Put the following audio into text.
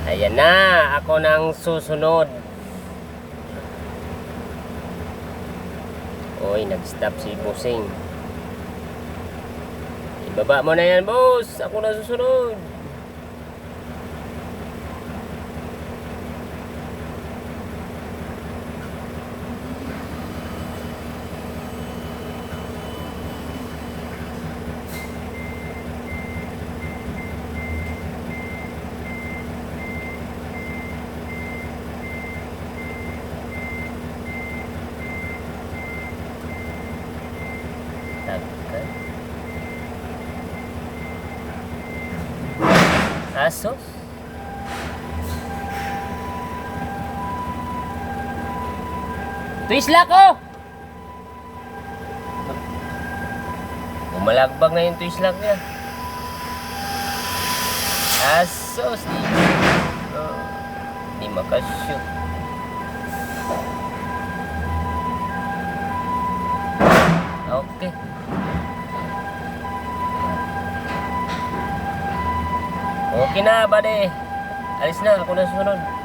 Ayan na, ako nang susunod. Oy, nag-stop si Bossing. Ibaba mo na yan, boss. Ako na susunod. Asos. Twisla ko. Umalagbag na yung twisla niya. Asos. Di makashoot. Okay. Okay na, buddy. Alis na, ako na susunod.